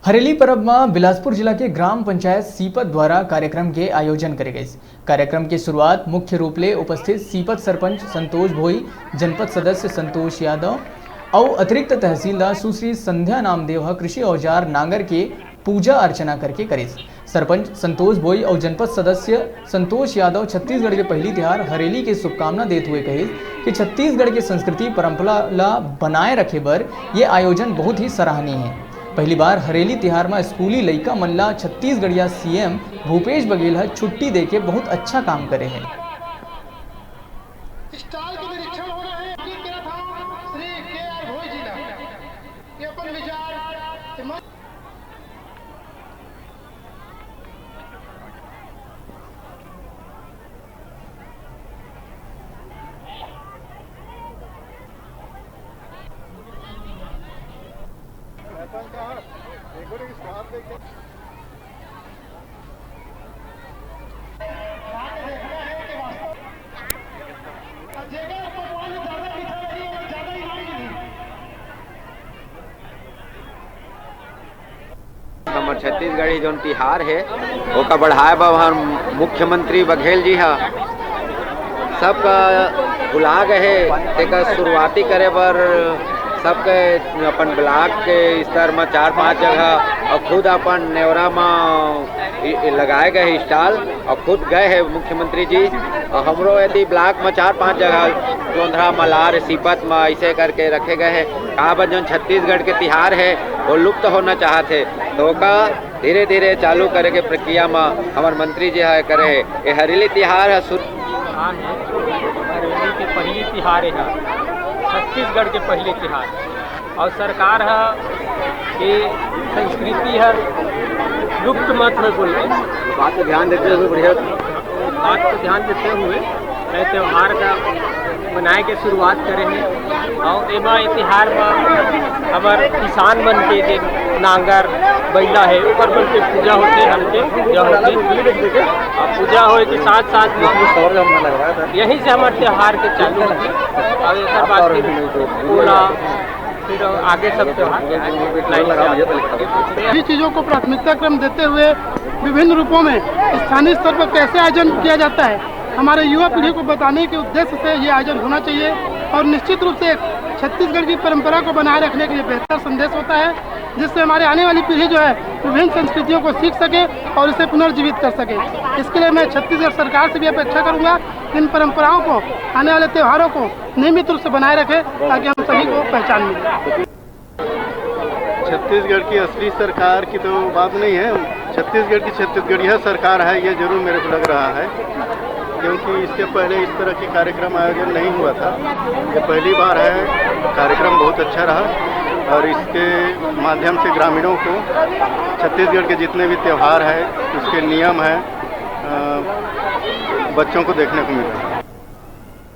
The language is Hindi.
हरेली पर्व में बिलासपुर जिला के ग्राम पंचायत सीपत द्वारा कार्यक्रम के आयोजन करे गए। कार्यक्रम की शुरुआत मुख्य रूप से उपस्थित सीपत सरपंच संतोष भोई, जनपद सदस्य संतोष यादव और अतिरिक्त तहसीलदार सुश्री संध्या नामदेव कृषि औजार नांगर के पूजा अर्चना करके करे। सरपंच संतोष भोई और जनपद सदस्य संतोष यादव छत्तीसगढ़ के पहली त्योहार हरेली के शुभकामना देते हुए कहे कि छत्तीसगढ़ की संस्कृति परंपरा ला बनाए रखे बर ये आयोजन बहुत ही सराहनीय है। पहली बार हरेली त्योहार में स्कूली लइका मन ला छत्तीसगढ़िया सीएम भूपेश बघेल छुट्टी देके बहुत अच्छा काम करे हैं। हमर छत्तीसगढ़ी जो तिहार है ओका बढ़ाए बर मुख्यमंत्री बघेल जी हा सबका बुला गए तेका शुरुआती करे बर सबके अपन ब्लॉक के स्तर में 4-5 जगह और खुद अपन नेवरा में लगाए गए स्टॉल और खुद गए हैं मुख्यमंत्री जी। और हमरो यदि ब्लॉक में 4-5 जगह जोंधरा मलार सीपत में ऐसे करके रखे गए हैं। कहा जो छत्तीसगढ़ के तिहार है वो लुप्त होना चाहते तो का धीरे धीरे चालू करे के प्रक्रिया में हमारे मंत्री जी है करे है। ये हरेली तिहार है हरेली के पहली तिहार है छत्तीसगढ़ के पहले तिहार और सरकार है कि संस्कृति है लुप्त मत में बोल रहे बात को ध्यान देते हुए बढ़िया बात को ध्यान देते हुए नए त्यौहार का बनाए के शुरुआत करें हैं। और एमा तिहार में हमार किसान बन के जे नांगर बैला है ऊपर बन के पूजा होते हल्के पूजा होते और पूजा हो के साथ साथ यहीं से हमारे त्यौहार के चालू होते और एक बात पूरा फिर आगे सब त्यौहार सभी चीज़ों को प्राथमिकता क्रम देते हुए विभिन्न रूपों में स्थानीय स्तर पर कैसे आयोजन किया जाता है हमारे युवा पीढ़ी को बताने के उद्देश्य से ये आयोजन होना चाहिए और निश्चित रूप से छत्तीसगढ़ की परंपरा को बनाए रखने के लिए बेहतर संदेश होता है जिससे हमारे आने वाली पीढ़ी जो है विभिन्न संस्कृतियों को सीख सके और इसे पुनर्जीवित कर सके। इसके लिए मैं छत्तीसगढ़ सरकार से भी अपेक्षा करूंगा इन परंपराओं को आने वाले त्योहारों को नियमित रूप से बनाए रखें ताकि हम सभी को पहचान मिले। छत्तीसगढ़ की असली सरकार की तो बात नहीं है, छत्तीसगढ़ की छत्तीसगढ़िया सरकार है ये जरूर मेरे को लग रहा है क्योंकि इसके पहले इस तरह की कार्यक्रम आयोजन नहीं हुआ था। ये पहली बार है, कार्यक्रम बहुत अच्छा रहा और इसके माध्यम से ग्रामीणों को छत्तीसगढ़ के जितने भी त्यौहार है उसके नियम हैं बच्चों को देखने को मिल रहा है।